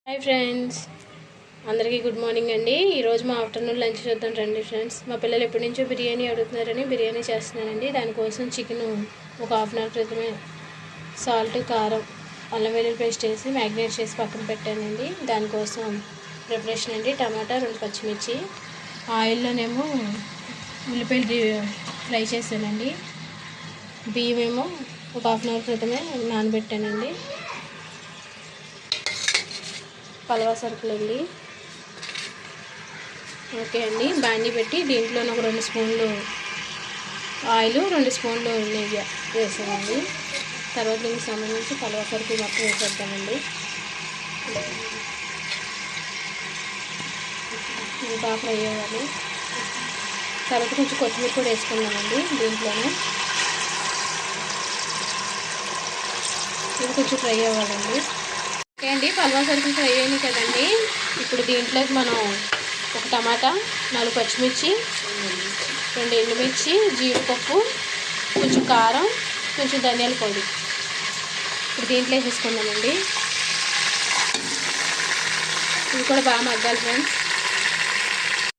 Hi friends, అందరికీ good morning అండి. ఈరోజు మా ఆఫ్టర్నూన్ లంచ్ చూద్దాం రండి ఫ్రెండ్స్. మా పిల్లలు ఎప్పటి నుంచో బిర్యానీ అడుగుతున్నారని బిర్యానీ చేస్తున్నానండి. దానికోసం చికెన్ ఒక హాఫ్ అన్ అవర్ క్రితమే సాల్ట్, కారం, అల్లం వెల్లుల్లి పేస్ట్ వేసి మ్యాగ్నేట్ చేసి పక్కన పెట్టానండి. దానికోసం ప్రిపరేషన్ అండి: టమాటా, 2 పచ్చిమిర్చి, ఆయిల్లోనేమో ఉల్లిపాయలు ఫ్రై చేశానండి. బియ్యం ఏమో ఒక హాఫ్ అన్ అవర్ క్రితమే నానబెట్టానండి. పలవా సరుకులండి. ఓకే అండి, బాండీ పెట్టి దీంట్లో ఒక 2 స్పూన్లు ఆయిల్, 2 స్పూన్లు నెయ్యి వేసానండి. తర్వాత దీనికి సంబంధించి పలవా సరుకులు మొత్తం వేసేద్దామండి. ఇది బాగా ఫ్రై అవ్వాలి. తర్వాత కొంచెం కొత్తిమీర కూడా వేసుకున్నామండి దీంట్లోనే. ఇది కొంచెం ఫ్రై అవ్వాలండి. ఓకే అండి, పలవా సరుకులు ఫ్రై అయినాయి కదండి. ఇప్పుడు దీంట్లోకి మనం ఒక టమాటా, 4 పచ్చిమిర్చి, 2 ఎండుమిర్చి, జీడిపప్పు, కొంచెం కారం, కొంచెం ధనియాల పొడి ఇప్పుడు దీంట్లో వేసేసుకుందామండి. ఇది కూడా బాగా మగ్గాలి ఫ్రెండ్స్.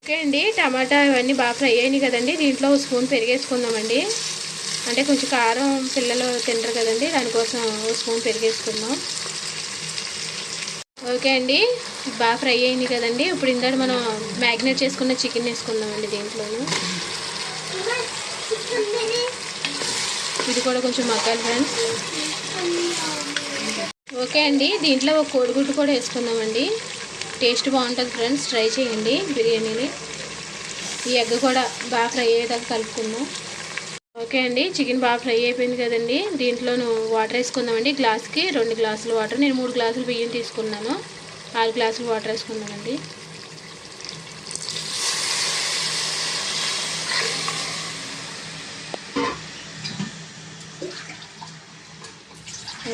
ఓకే అండి, టమాటా ఇవన్నీ బాగా ఫ్రై అయినాయి కదండి. దీంట్లో 1 స్పూన్ పెరిగేసుకుందామండి. అంటే కొంచెం కారం పిల్లలు తింటారు కదండి, దానికోసం 1 స్పూన్ పెరిగేసుకుందాం. ఓకే అండి, బాగా ఫ్రై అయింది కదండి. ఇప్పుడు ఇందాక మనం మ్యాగ్నేట్ చేసుకున్న చికెన్ వేసుకుందామండి దీంట్లోను. ఇది కూడా కొంచెం మగ్గాలి ఫ్రెండ్స్. ఓకే అండి, దీంట్లో ఒక కోడిగుడ్డు కూడా వేసుకుందామండి. టేస్ట్ బాగుంటుంది ఫ్రెండ్స్, ట్రై చేయండి బిర్యానీని. ఈ ఎగ్ కూడా బాగా ఫ్రై అయ్యేదాకా కలుపుకుందాం. ఓకే అండి, చికెన్ బాగా ఫ్రై అయిపోయింది కదండి. దీంట్లోనూ వాటర్ వేసుకుందామండి. గ్లాస్కి 2 గ్లాసులు వాటర్. నేను 3 గ్లాసులు బియ్యం తీసుకున్నాను. 6 గ్లాసులు వాటర్ వేసుకుందామండి.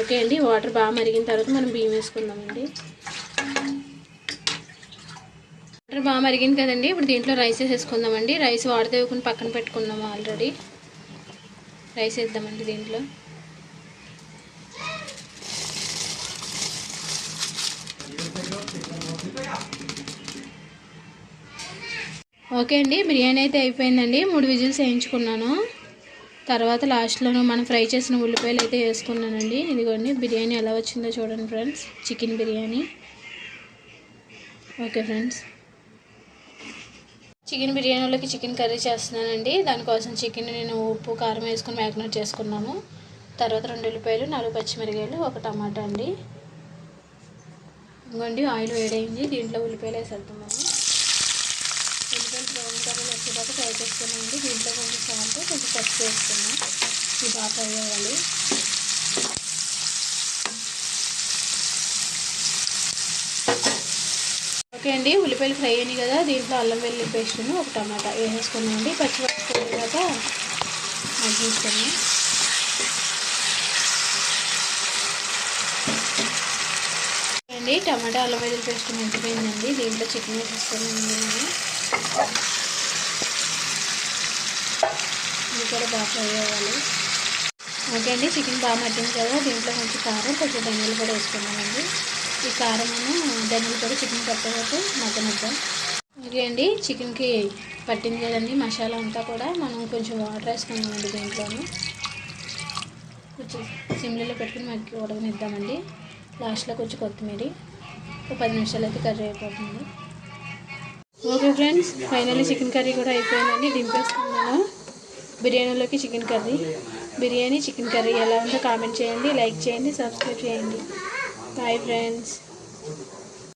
ఓకే అండి, వాటర్ బాగా మరిగిన తర్వాత మనం బియ్యం వేసుకుందామండి. వాటర్ బాగా మరిగింది కదండి. ఇప్పుడు దీంట్లో రైస్ వేసేసుకుందామండి. రైస్ వాటర్ వేసుకుని పక్కన పెట్టుకున్నాము ఆల్రెడీ. రైస్ వేద్దామండి దీంట్లో. ఓకే అండి, బిర్యానీ అయితే అయిపోయిందండి. 3 విజిల్స్ వేయించుకున్నాను. తర్వాత లాస్ట్లోనూ మనం ఫ్రై చేసిన ఉల్లిపాయలు అయితే వేసుకున్నానండి. ఇదిగోండి బిర్యానీ ఎలా వచ్చిందో చూడండి friends, chicken biryani. Okay friends, chicken బిర్యానీలోకి చికెన్ కర్రీ చేస్తున్నానండి. దానికోసం చికెన్ నేను ఉప్పు, కారం వేసుకొని మ్యాగ్నేట్ చేసుకున్నాను. తర్వాత 2 ఉల్లిపాయలు, 4 పచ్చిమిరకాయలు, 1 టమాటా అండి. ఇంకోండి ఆయిల్ వేడైంది. దీంట్లో ఉల్లిపాయలు వేసేద్దాం మనం. ఉల్లిపాయలు బ్రౌన్ కలర్ వచ్చేదాకా ఫ్రై చేసుకున్నామండి. దీంట్లో కొంచెం సాల్ట్, కొంచెం పసుపు వేసుకున్నాం. ఇది బాగా ఫ్రై అవ్వాలి. ఓకే అండి, ఉల్లిపాయలు ఫ్రై అయినాయి కదా. దీంట్లో అల్లం వెల్లుల్లి పేస్ట్ను 1 టమాటా వేసేసుకున్నామండి. పచ్చిమిరపకాయలు మగ్గించుకున్నాం. అండి, టమాటా అల్లం వెల్లుల్లి పేస్ట్ మగ్గిపోయిందండి. దీంట్లో చికెన్ వేసేసుకున్నామండి నేను. ఇది కూడా బాగా ఫ్రై అవ్వాలి. ఓకే అండి, చికెన్ బాగా మగ్గింది కదా. దీంట్లో కొంచెం కారం, కొంచెం ధనియాలు కూడా వేసుకున్నామండి. ఈ కారమును ధనియాలు కూడా చికెన్ పట్టేటట్టు మగ్గనిద్దాం. ఓకే అండి, చికెన్కి పట్టింది కదండి మసాలా అంతా కూడా. మనం కొంచెం వాటర్ వేసుకున్నామండి దీంట్లోనూ. కొంచెం సిమ్లో పెట్టుకుని ఉడకనిద్దామండి. లాస్ట్లో కొంచెం కొత్తిమీర. ఒక 10 నిమిషాలు అయితే కర్రీ అయిపోతుంది. Okay friends, finally chicken curry కూడా అయిపోయిందండి. దింపేసుకున్నాను. బిర్యానీలోకి chicken curry. Biryani, chicken curry ఎలా ఉందో కామెంట్ చేయండి, లైక్ చేయండి, సబ్స్క్రైబ్ చేయండి. Bye friends.